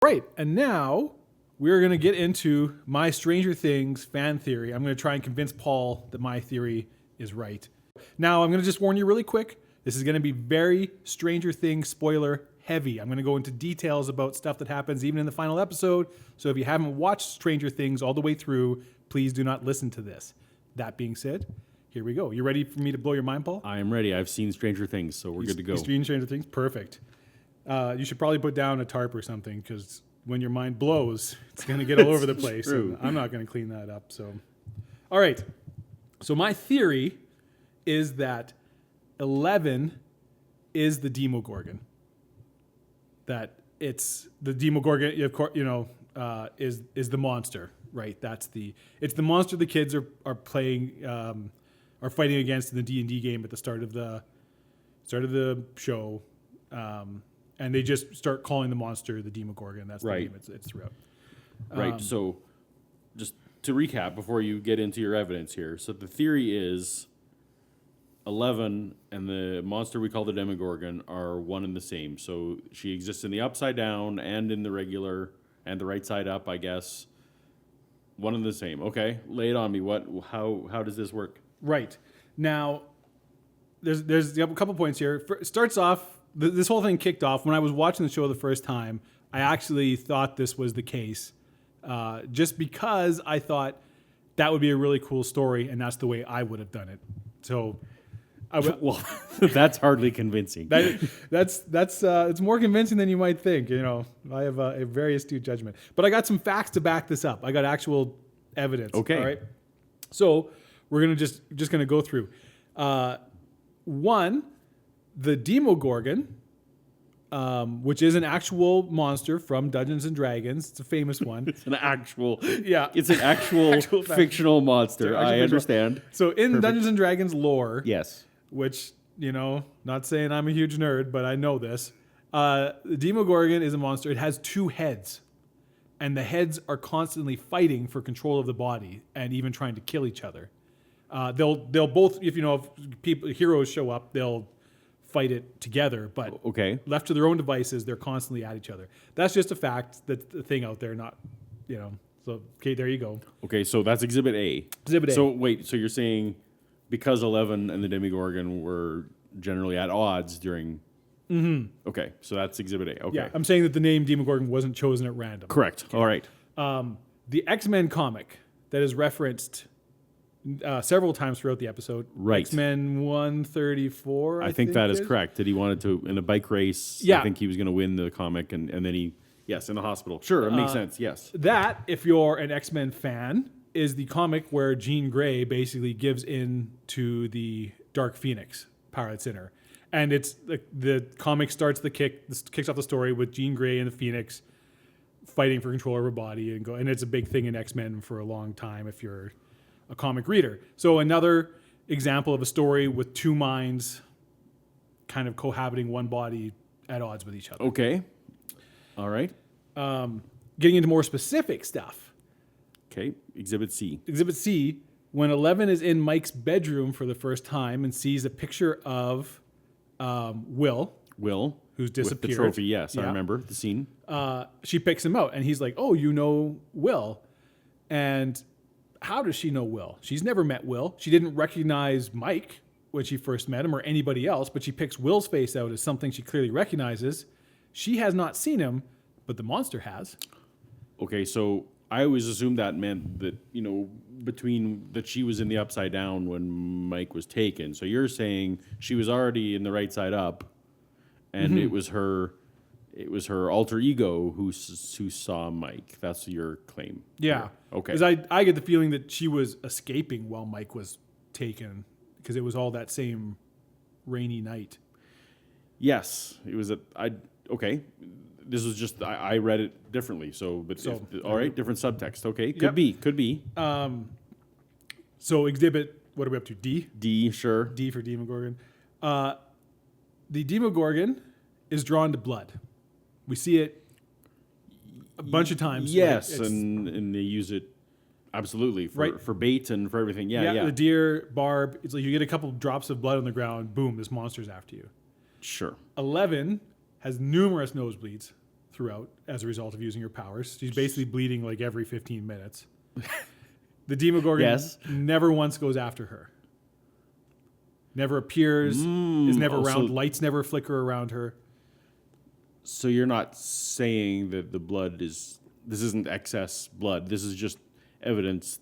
Right, and now we're going to get into my Stranger Things fan theory. I'm going to try and convince Paul that my theory is right. Now, I'm going to just warn you really quick. This is going to be very Stranger Things spoiler heavy. I'm going to go into details about stuff that happens even in the final episode. So if you haven't watched Stranger Things all the way through, please do not listen to this. That being said, here we go. You ready for me to blow your mind, Paul? I am ready. I've seen Stranger Things, so we're good to go. You've seen Stranger Things? Perfect. You should probably put down a tarp or something, because when your mind blows, it's going to get all over the place. True. And I'm not going to clean that up. So, all right. So my theory is that 11 is the Demogorgon. That it's the Demogorgon, of course, is the monster, right? It's the monster the kids are playing, are fighting against in the D&D game at the start of the show. And they just start calling the monster the Demogorgon. That's the Right. name it's throughout. Right. So, just to recap before you get into your evidence here. So the theory is 11 and the monster we call the Demogorgon are one and the same. So she exists in the upside down and in the regular and the right side up, I guess. One and the same. Okay. Lay it on me. How does this work? Right. Now, there's a couple points here. It starts off, this whole thing kicked off when I was watching the show the first time. I actually thought this was the case, just because I thought that would be a really cool story, and that's the way I would have done it. So, Well, that's hardly convincing. that's it's more convincing than you might think. I have a very astute judgment, but I got some facts to back this up. I got actual evidence. Okay. All right. So we're gonna just gonna go through. One, the Demogorgon, which is an actual monster from Dungeons and Dragons. It's a famous one. It's an actual Actual fact. fictional monster. Actual I fictional. understand. So in Dungeons and Dragons lore, Yes. which, not saying I'm a huge nerd, but I know this. The Demogorgon is a monster. It has two heads, and the heads are constantly fighting for control of the body and even trying to kill each other. They'll both, if heroes show up, they'll fight it together, but Okay. left to their own devices, they're constantly at each other. That's just a fact. That's the thing out there, not, so, okay, there you go. Okay, so that's Exhibit A. Exhibit A. So wait, so you're saying because 11 and the Demogorgon were generally at odds during... Mm-hmm. Okay, so that's Exhibit A. Okay. Yeah, I'm saying that the name Demogorgon wasn't chosen at random. Correct. All right. The X-Men comic that is referenced several times throughout the episode. Right. X-Men 134, I think that is correct. That he wanted to, in a bike race, Yeah. I think he was going to win the comic, and then he... Yes, in the hospital. Sure, it makes sense, yes. That, if you're an X-Men fan, is the comic where Jean Grey basically gives in to the Dark Phoenix power that's in her. And it's the comic starts kicks off the story with Jean Grey and the Phoenix fighting for control of her body, and it's a big thing in X-Men for a long time if you're a comic reader. So another example of a story with two minds kind of cohabiting one body at odds with each other. Okay. All right. Getting into more specific stuff. Okay, Exhibit C. Exhibit C, when 11 is in Mike's bedroom for the first time and sees a picture of Will, who's disappeared. With the trophy, yes, I Yeah. remember the scene. She picks him out, and he's like, "Oh, you know Will." And how does she know Will? She's never met Will. She didn't recognize Mike when she first met him or anybody else, but she picks Will's face out as something she clearly recognizes. She has not seen him, but the monster has. Okay, so I always assumed that meant that, between that she was in the upside down when Mike was taken. So you're saying she was already in the right side up, and it was her alter ego who saw Mike. That's your claim. Yeah. Okay. Because I get the feeling that she was escaping while Mike was taken, because it was all that same rainy night. Yes, it was okay. This was just I read it differently. All right, different subtext. Okay, could be. So exhibit, what are we up to? D? D, sure. D for Demogorgon. The Demogorgon is drawn to blood. We see it a bunch of times. Yes, right? and they use it absolutely Right. for bait and for everything. Yeah. The deer, barb. It's like you get a couple drops of blood on the ground. Boom, this monster's after you. Sure. 11 has numerous nosebleeds throughout as a result of using her powers. She's basically bleeding like every 15 minutes. The Demogorgon Yes. never once goes after her. Never appears, is never around. So, Lights never flicker around her. so you're not saying that the blood is, this isn't excess blood. This is just evidence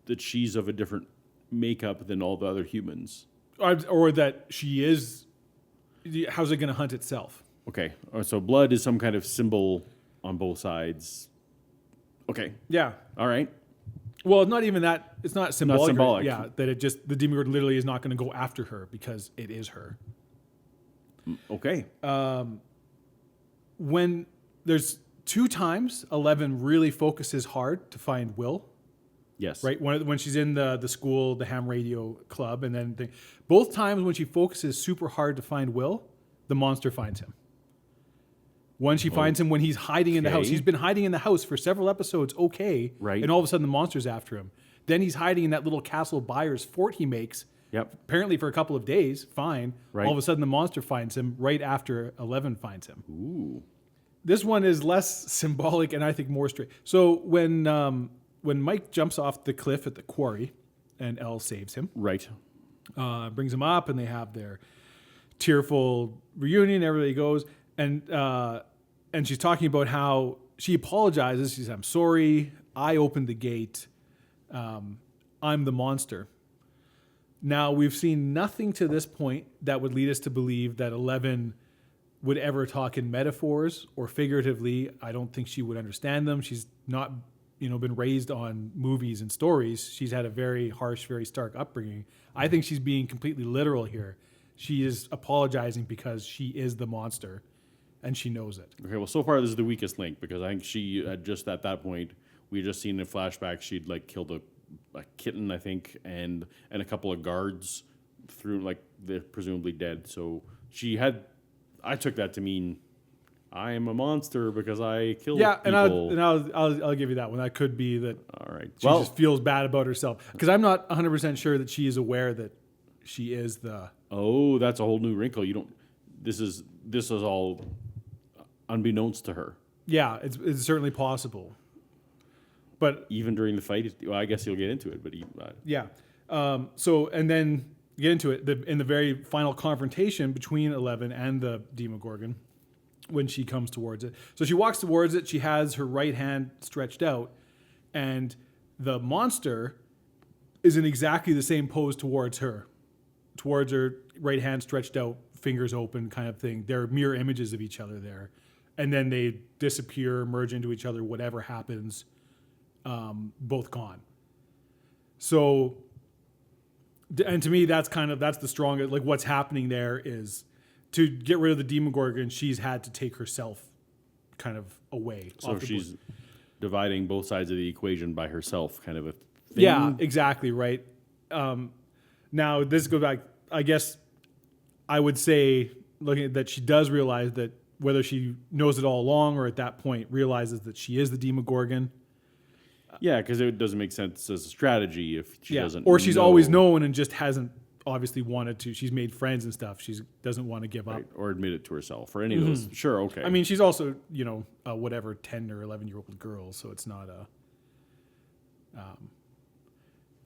that she's of a different makeup than all the other humans. Or that she is. How's it going to hunt itself? Okay. So blood is some kind of symbol on both sides. Okay. Yeah. All right. Well, not even that. It's not symbolic. symbolic. Yeah, that it just, the Demogorgon literally is not going to go after her because it is her. Okay. When there's 2 times 11 really focuses hard to find Will, Yes. right? When she's in the school, the ham radio club, and then both times when she focuses super hard to find Will, the monster finds him. One, she finds him when he's hiding in the house. Okay. He's been hiding in the house for several episodes, okay. Right. And all of a sudden the monster's after him. Then he's hiding in that little Castle Byers fort he makes, Yep. apparently for a couple of days, fine. Right. All of a sudden the monster finds him right after 11 finds him. Ooh. This one is less symbolic and I think more straight. So when Mike jumps off the cliff at the quarry and Elle saves him, Right. brings him up and they have their tearful reunion, everybody goes, and she's talking about how she apologizes. She says, "I'm sorry, I opened the gate. I'm the monster." Now, we've seen nothing to this point that would lead us to believe that 11 would ever talk in metaphors or figuratively. I don't think she would understand them. She's not, been raised on movies and stories. She's had a very harsh, very stark upbringing. I think she's being completely literal here. She is apologizing because she is the monster and she knows it. Okay. Well, so far this is the weakest link because I think she had just at that point we had just seen in a flashback she'd like killed a kitten, I think, and a couple of guards through like they're presumably dead. So she had. I took that to mean I am a monster because I killed people. and I'll give you that one. That could be that All right. she just feels bad about herself because I'm not 100% sure that she is aware that she is the. Oh, that's a whole new wrinkle. You don't. This is all unbeknownst to her. Yeah, it's certainly possible. But Even during the fight, well, I guess you'll get into it. But yeah, so and then get into it in the very final confrontation between 11 and the Demogorgon when she comes towards it. So she walks towards it. She has her right hand stretched out, and the monster is in exactly the same pose towards her, right hand stretched out, fingers open, kind of thing. They're mirror images of each other there, and then they disappear, merge into each other. Whatever happens. Both gone. So, and to me, that's the strongest, like what's happening there is to get rid of the Demogorgon, she's had to take herself kind of away. so she's dividing both sides of the equation by herself, kind of a thing. Yeah, exactly. Right. Now this goes back, I guess I would say looking at that she does realize that whether she knows it all along or at that point realizes that she is the Demogorgon. Yeah, because it doesn't make sense as a strategy if she doesn't. Or she's know. always known and just hasn't obviously wanted to. She's made friends and stuff. She doesn't want to give up. Right, or admit it to herself, or any of those. Sure, okay. I mean, she's also, whatever, 10 or 11-year-old girl, so it's not a,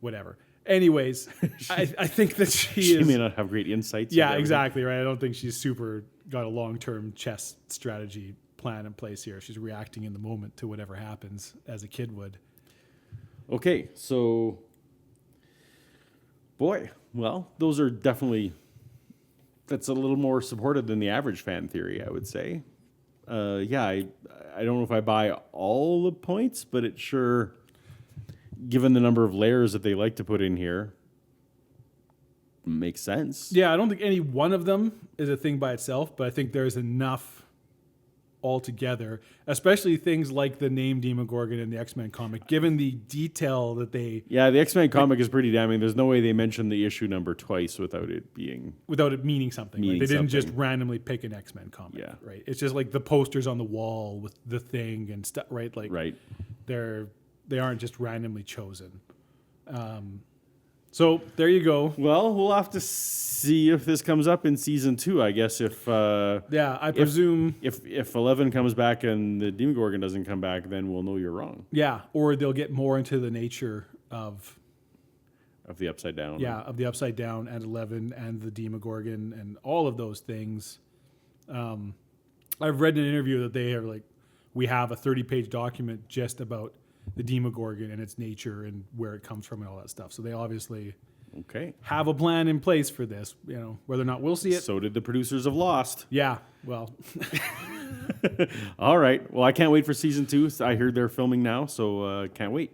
whatever. Anyways, I think that she she is. may not have great insights. Yeah, into everything. exactly, right? I don't think she's got a long-term chess strategy plan in place here. She's reacting in the moment to whatever happens as a kid would. Okay, so, boy, well, those are definitely, that's a little more supported than the average fan theory, I would say. Yeah, I don't know if I buy all the points, but it sure, given the number of layers that they like to put in here, makes sense. Yeah, I don't think any one of them is a thing by itself, but I think there's enough altogether, especially things like the name Demogorgon in the X-Men comic, given the detail that they... Yeah, the X-Men comic is pretty damning. There's no way they mention the issue number twice without it meaning something. Right? They didn't just randomly pick an X-Men comic, Yeah. right? It's just like the posters on the wall with the Thing and stuff, right? Like right. they aren't just randomly chosen. So there you go. Well, we'll have to see if this comes up in season 2. I guess if Yeah, I presume. if 11 comes back and the Demogorgon doesn't come back, then we'll know you're wrong. Yeah, or they'll get more into the nature of The Upside Down. of the Upside Down and 11 and the Demogorgon and all of those things. I've read in an interview that they are like, we have a 30-page document just about the Demogorgon and its nature and where it comes from and all that stuff. So they obviously Okay. have a plan in place for this. Whether or not we'll see it. So did the producers of Lost. Yeah, well, All right. Well, I can't wait for season 2. I heard they're filming now, so can't wait.